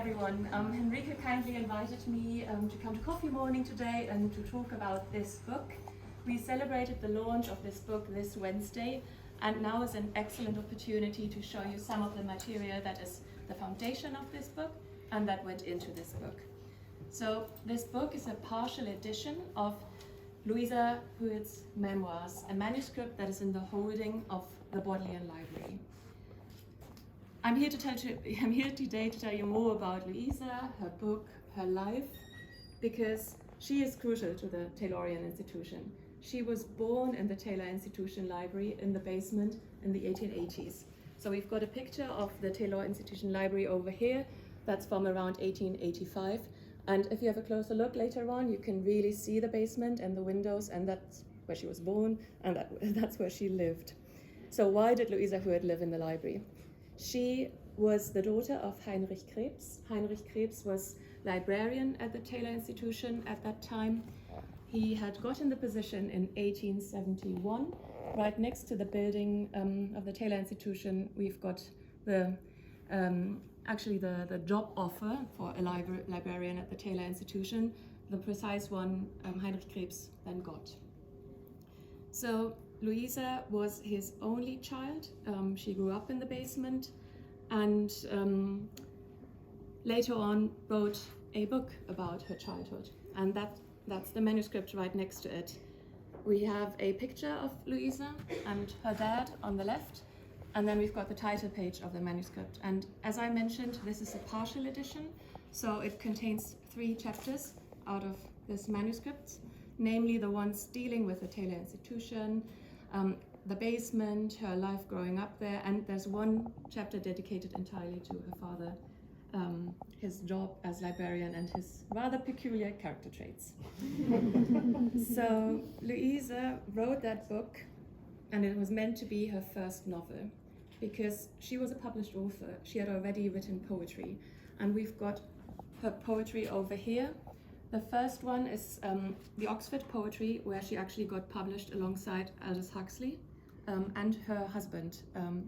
everyone. Henrike kindly invited me to come to Coffee Morning today and to talk about this book. We celebrated the launch of this book this Wednesday, and now is an excellent opportunity to show you some of the material that is the foundation of this book and that went into this book. So this book is a partial edition of Luisa Hewitt's Memoirs, a manuscript that is in the holding of the Bodleian Library. I'm here today to tell you more about Luisa, her book, her life, because she is crucial to the Taylorian institution. She was born in the Taylor Institution Library in the basement in the 1880s. So we've got a picture of the Taylor Institution Library over here. That's from around 1885. And if you have a closer look later on, you can really see the basement and the windows, and that's where she was born, and that's where she lived. So why did Luisa Hewitt live in the library? She was the daughter of Heinrich Krebs. Heinrich Krebs was librarian at the Taylor Institution at that time. He had gotten the position in 1871. Right next to the building of the Taylor Institution, we've got the job offer for a librarian at the Taylor Institution, the precise one Heinrich Krebs then got. So Luisa was his only child. She grew up in the basement and later on wrote a book about her childhood. And that's the manuscript right next to it. We have a picture of Luisa and her dad on the left, and then we've got the title page of the manuscript. And as I mentioned, this is a partial edition, so it contains 3 chapters out of this manuscript, namely the ones dealing with the Taylor Institution, the basement, her life growing up there, and there's one chapter dedicated entirely to her father, his job as librarian and his rather peculiar character traits. So Luisa wrote that book, and it was meant to be her first novel because she was a published author. She had already written poetry, and we've got her poetry over here. The first one is the Oxford poetry, where she actually got published alongside Aldous Huxley and her husband,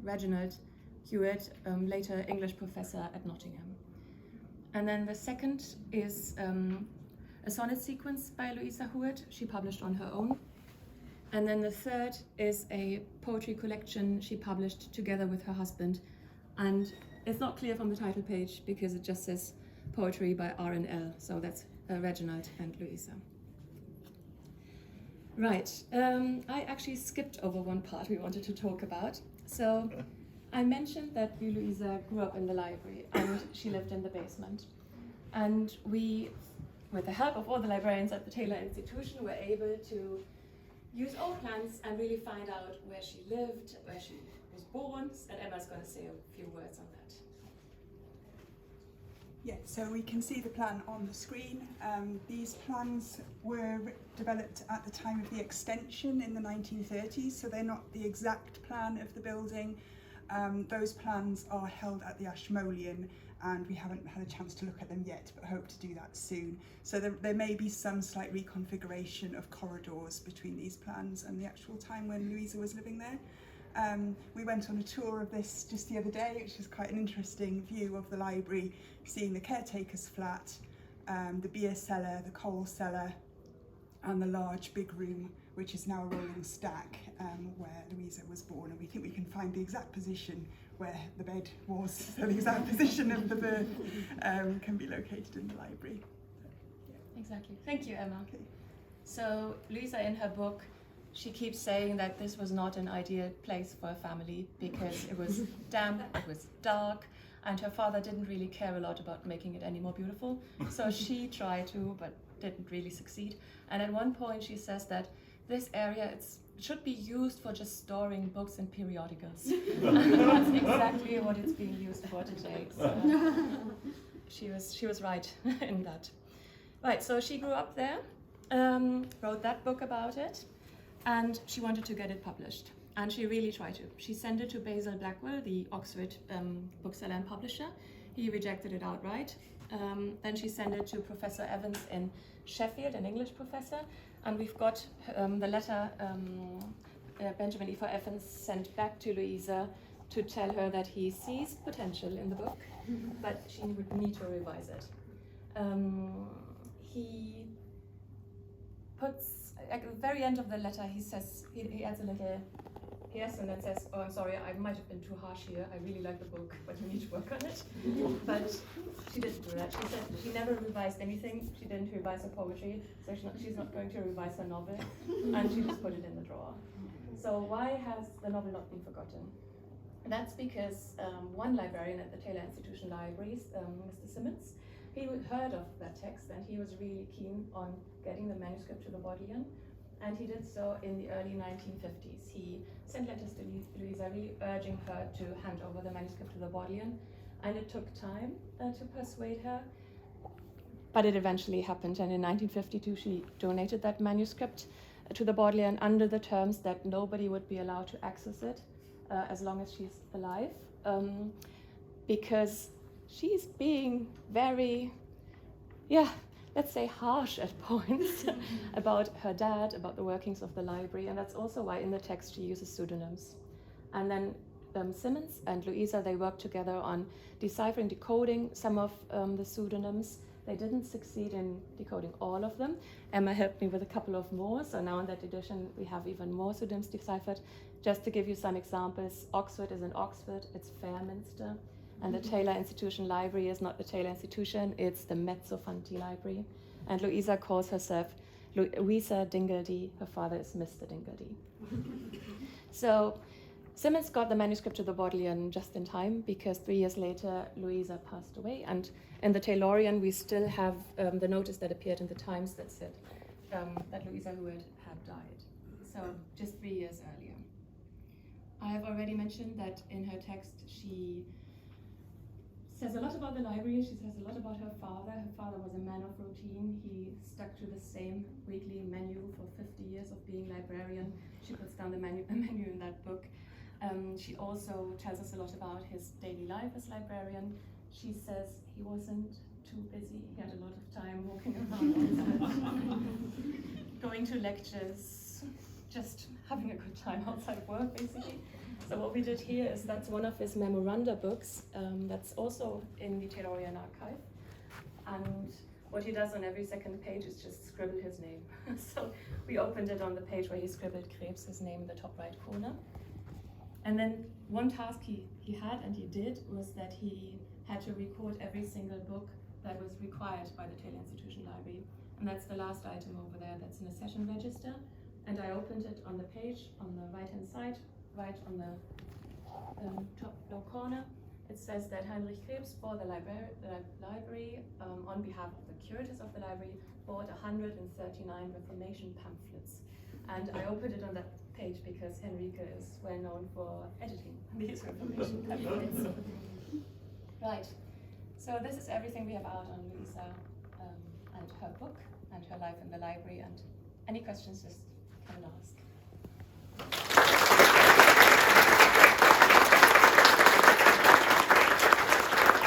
Reginald Hewitt, later English professor at Nottingham. And then the second is a sonnet sequence by Luisa Hewitt, she published on her own. And then the third is a poetry collection she published together with her husband. And it's not clear from the title page because it just says poetry by R&L, so that's Reginald and Luisa. Right, I actually skipped over one part we wanted to talk about. So I mentioned that Luisa grew up in the library and she lived in the basement. And we, with the help of all the librarians at the Taylor Institution, were able to use old plans and really find out where she lived, where she was born, and Emma's going to say a few words on that. Yeah, so we can see the plan on the screen. These plans were developed at the time of the extension in the 1930s, so they're not the exact plan of the building. Those plans are held at the Ashmolean, and we haven't had a chance to look at them yet, but hope to do that soon. So there may be some slight reconfiguration of corridors between these plans and the actual time when Luisa was living there. We went on a tour of this just the other day, which is quite an interesting view of the library, seeing the caretaker's flat, the beer cellar, the coal cellar, and the large big room, which is now a rolling stack, where Luisa was born. And we think we can find the exact position where the bed was, so the exact position of the birth can be located in the library. Yeah. Exactly. Thank you, Emma. Okay. So Luisa, in her book, she keeps saying that this was not an ideal place for a family because it was damp, it was dark, and her father didn't really care a lot about making it any more beautiful. So she tried to, but didn't really succeed. And at one point she says that this area should be used for just storing books and periodicals. And that's exactly what it's being used for today. So she was right in that. Right, so she grew up there, wrote that book about it, and she wanted to get it published. And she really tried to. She sent it to Basil Blackwell, the Oxford bookseller and publisher. He rejected it outright. Then she sent it to Professor Evans in Sheffield, an English professor. And we've got the letter Benjamin E. Evans sent back to Luisa to tell her that he sees potential in the book, but she would need to revise it. He puts, at the very end of the letter, he says, he adds a little yes, and then says, oh, I'm sorry, I might have been too harsh here. I really like the book, but you need to work on it. But she didn't do that. She said she never revised anything. She didn't revise her poetry, so she's not going to revise her novel, and she just put it in the drawer. So why has the novel not been forgotten? That's because one librarian at the Taylor Institution Libraries, Mr. Simmons, he heard of that text, and he was really keen on getting the manuscript to the Bodleian. And he did so in the early 1950s. He sent letters to Luisa, really urging her to hand over the manuscript to the Bodleian. And it took time to persuade her. But it eventually happened. And in 1952, she donated that manuscript to the Bodleian under the terms that nobody would be allowed to access it as long as she's alive. Because she's being very, let's say harsh at points about her dad, about the workings of the library, and that's also why in the text she uses pseudonyms. And then Simmons and Luisa, they worked together on deciphering, decoding some of the pseudonyms. They didn't succeed in decoding all of them. Emma helped me with a couple of more, so now in that edition we have even more pseudonyms deciphered. Just to give you some examples, Oxford is in Oxford, it's Fairminster. And the Taylor Institution Library is not the Taylor Institution, it's the Mezzofanti Library. And Luisa calls herself Louisa Dingledy. Her father is Mr. Dingledy. So Simmons got the manuscript to the Bodleian just in time because 3 years later, Luisa passed away. And in the Taylorian, we still have the notice that appeared in the Times that said that Luisa Hewitt had died. So just 3 years earlier. I have already mentioned that in her text, she says a lot about the library. She says a lot about her father. Her father was a man of routine. He stuck to the same weekly menu for 50 years of being librarian. She puts down the menu in that book. She also tells us a lot about his daily life as librarian. She says he wasn't too busy. He had a lot of time walking around, going to lectures, just having a good time outside of work, basically. So what we did here is that's one of his memoranda books that's also in the Taylorian archive. And what he does on every second page is just scribble his name. So we opened it on the page where he scribbled Krebs, his name in the top right corner. And then one task he had, and he did, was that he had to record every single book that was required by the Taylor Institution Library. And that's the last item over there, that's in a session register. And I opened it on the page on the right-hand side, right on the top low corner. It says that Heinrich Krebs for the library on behalf of the curators of the library, bought 139 Reformation pamphlets. And I opened it on that page because Henrike is well known for editing these Reformation pamphlets. Right, so this is everything we have out on Luisa and her book and her life in the library. And any questions, just